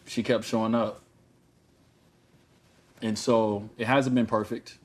she kept showing up. And so it hasn't been perfect.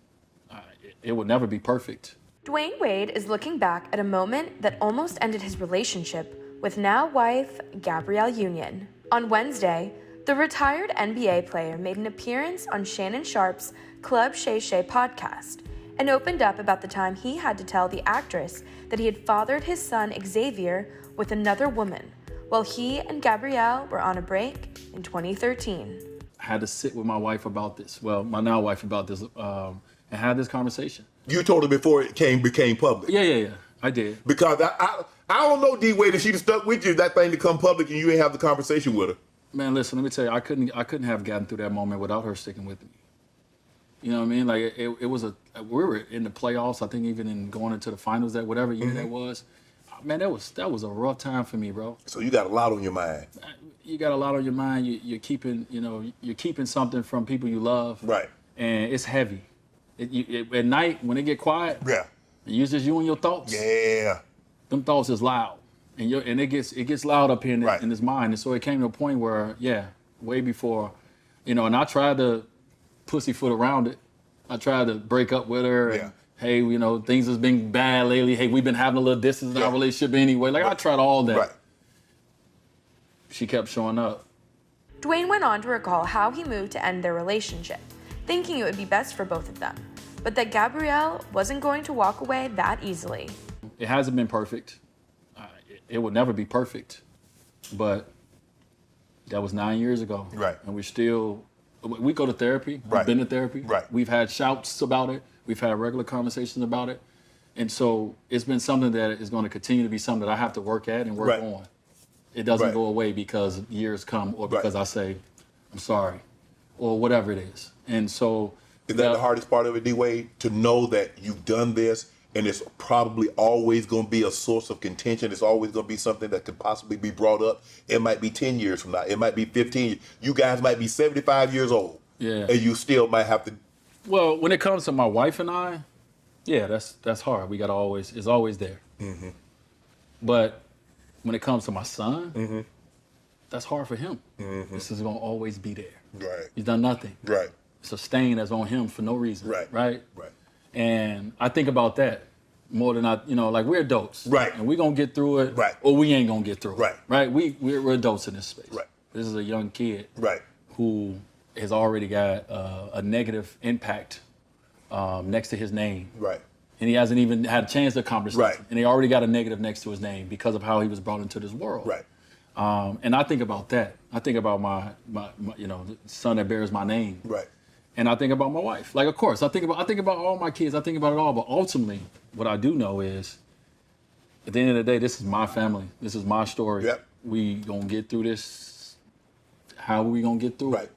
It will never be perfect. Dwyane Wade is looking back at a moment that almost ended his relationship with now wife Gabrielle Union. On Wednesday, the retired NBA player made an appearance on Shannon Sharpe's Club Shay Shay podcast and opened up about the time he had to tell the actress that he had fathered his son Xavier with another woman while he and Gabrielle were on a break in 2013. I had to sit with my wife about this, well, my now wife about this, and have this conversation. You told her before it became public? Yeah, I did. Because I don't know, D. Wade, if she'd have stuck with you, that thing to come public and you ain't have the conversation with her. Man, listen, let me tell you, I couldn't have gotten through that moment without her sticking with me. You know what I mean? Like, it was we were in the playoffs, I think even in going into the finals, that whatever year that was. Man, that was a rough time for me, bro. So you got a lot on your mind. You got a lot on your mind. You're keeping something from people you love. Right. And it's heavy. At night, when it get quiet, it's just you and your thoughts. Yeah. Them thoughts is loud. And it gets loud up here in his mind. And so it came to a point where, way before, and I tried to pussyfoot around it. I tried to break up with her. And, hey, things has been bad lately. Hey, we've been having a little distance in our relationship anyway. Like, I tried all that. Right. She kept showing up. Dwyane went on to recall how he moved to end their relationship, thinking it would be best for both of them, but that Gabrielle wasn't going to walk away that easily. It hasn't been perfect. It will never be perfect, but that was 9 years ago. Right. And we go to therapy. Right. We've been to therapy. Right. We've had shouts about it. We've had regular conversations about it. And so it's been something that is going to continue to be something that I have to work at and work on. It doesn't go away because years come or because I say, I'm sorry, or whatever it is. And so... Is that the hardest part of it, D. Wade? To know that you've done this and it's probably always going to be a source of contention. It's always going to be something that could possibly be brought up. It might be 10 years from now. It might be 15. You guys might be 75 years old. Yeah. And you still might have to... Well, when it comes to my wife and I, that's hard. It's always there. Mm-hmm. But when it comes to my son, that's hard for him. Mm-hmm. This is going to always be there. Right. He's done nothing. Right. It's a stain that's on him for no reason. Right. Right? Right. And I think about that more than like we're adults. Right. And we're going to get through it. Right. Or we ain't going to get through it. Right. Right? We're adults in this space. Right. This is a young kid. Right. Who has already got a negative impact next to his name. Right. And he hasn't even had a chance to accomplish that. And he already got a negative next to his name because of how he was brought into this world. Right. And I think about that. I think about my the son that bears my name. Right. And I think about my wife. Like, of course, I think about all my kids. I think about it all. But ultimately, what I do know is, at the end of the day, this is my family. This is my story. Yep. We gonna get through this. How are we gonna get through it?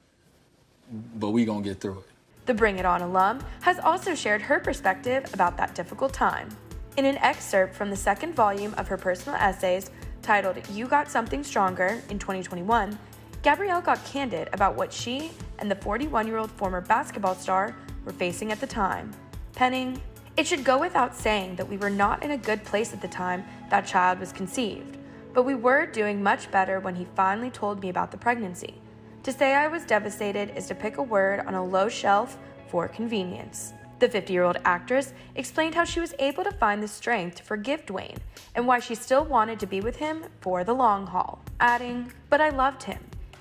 But we gonna get through it. The Bring It On alum has also shared her perspective about that difficult time. In an excerpt from the second volume of her personal essays titled You Got Something Stronger in 2021, Gabrielle got candid about what she and the 41-year-old former basketball star were facing at the time, penning, "It should go without saying that we were not in a good place at the time that child was conceived, but we were doing much better when he finally told me about the pregnancy. To say I was devastated is to pick a word on a low shelf for convenience." The 50-year-old actress explained how she was able to find the strength to forgive Dwyane and why she still wanted to be with him for the long haul, adding, "But I loved him.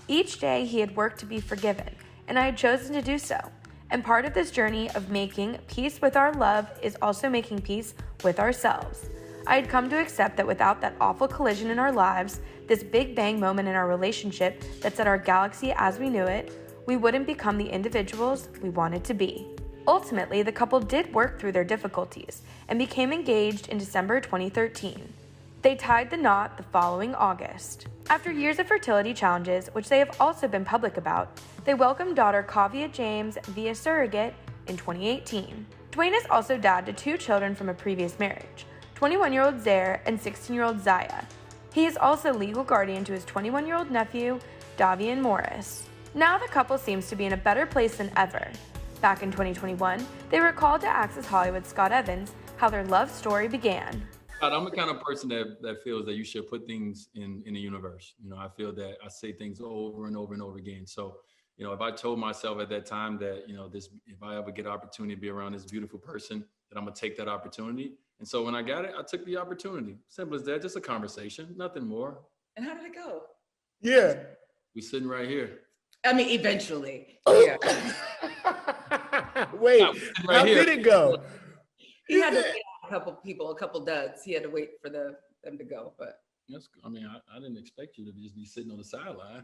Each day he had worked to be forgiven, and I had chosen to do so. And part of this journey of making peace with our love is also making peace with ourselves. I had come to accept that without that awful collision in our lives, this big bang moment in our relationship that set our galaxy as we knew it, we wouldn't become the individuals we wanted to be." Ultimately, the couple did work through their difficulties and became engaged in December 2013. They tied the knot the following August. After years of fertility challenges, which they have also been public about, they welcomed daughter Kavya James via surrogate in 2018. Dwyane is also dad to 2 children from a previous marriage, 21-year-old Xavier and 16-year-old Zaya. He is also legal guardian to his 21-year-old nephew, Davian Morris. Now the couple seems to be in a better place than ever. Back in 2021, they recalled to Access Hollywood's Scott Evans how their love story began. I'm the kind of person that feels that you should put things in the universe. You know, I feel that I say things over and over and over again. So, you know, if I told myself at that time that, you know, if I ever get an opportunity to be around this beautiful person, that I'm gonna take that opportunity. And so when I got it, I took the opportunity. Simple as that, just a conversation, nothing more. And how did it go? Yeah. We sitting right here. I mean, eventually. Yeah. Wait, Right how here. did it go? He had to wait on a couple duds. He had to wait for them to go, but. Yes, I mean, I didn't expect you to just be sitting on the sideline.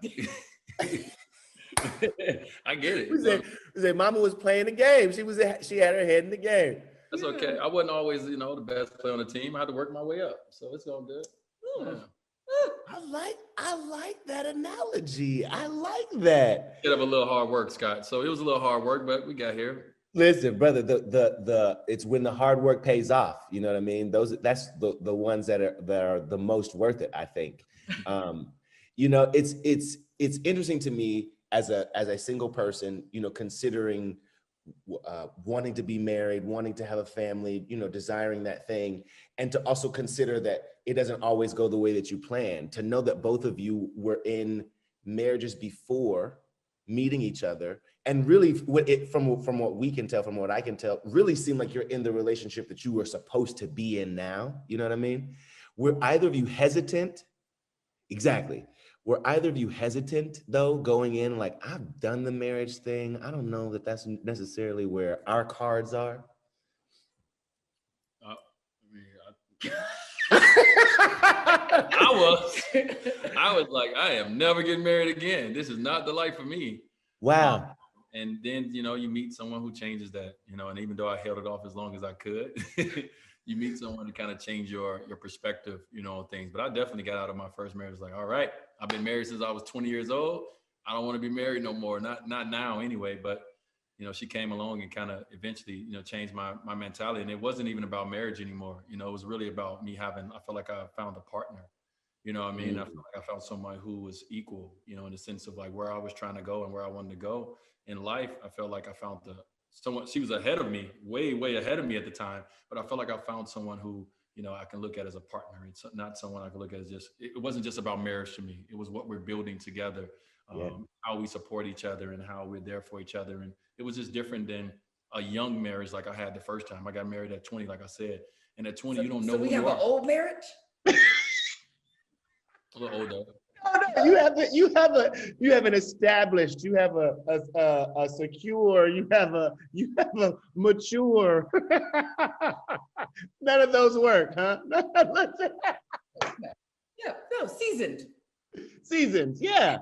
I get it. We said Mama was playing the game. She had her head in the game. That's okay. I wasn't always, you know, the best player on the team. I had to work my way up, so it's all good. Yeah. I like that analogy. I like that. Bit of a little hard work, Scott. So it was a little hard work, but we got here. Listen, brother, the it's when the hard work pays off. You know what I mean? That's the ones that are the most worth it, I think. You know, it's interesting to me as a single person, you know, considering wanting to be married, wanting to have a family, you know, desiring that thing, and to also consider that it doesn't always go the way that you plan. To know that both of you were in marriages before meeting each other, and really from what we can tell, from what I can tell, really seem like you're in the relationship that you were supposed to be in now. You know what I mean? Were either of you hesitant? Exactly. Were either of you hesitant though, going in like, I've done the marriage thing, I don't know that that's necessarily where our cards are? I was like, I am never getting married again. This is not the life for me. Wow. And then, you know, you meet someone who changes that, you know, and even though I held it off as long as I could, you meet someone to kind of change your perspective, you know, on things. But I definitely got out of my first marriage like, all right, I've been married since I was 20 years old. I don't want to be married no more. Not now anyway, but you know, she came along and kind of eventually, you know, changed my mentality. And it wasn't even about marriage anymore. You know, it was really about me I felt like I found a partner. You know what I mean? I felt like I found someone who was equal, you know, in the sense of like where I was trying to go and where I wanted to go in life. I felt like I found someone, she was ahead of me, way, way ahead of me at the time. But I felt like I found someone who, you know, I can look at as a partner. It's not someone I can look at as it wasn't just about marriage to me. It was what we're building together, how we support each other and how we're there for each other. And it was just different than a young marriage like I had the first time. I got married at 20, like I said. And at 20, you don't know so who we you have are. an old marriage? A little older. No, you have an established, you have a secure, you have a mature. None of those work, huh? Yeah, no, seasoned. Seasons, yeah.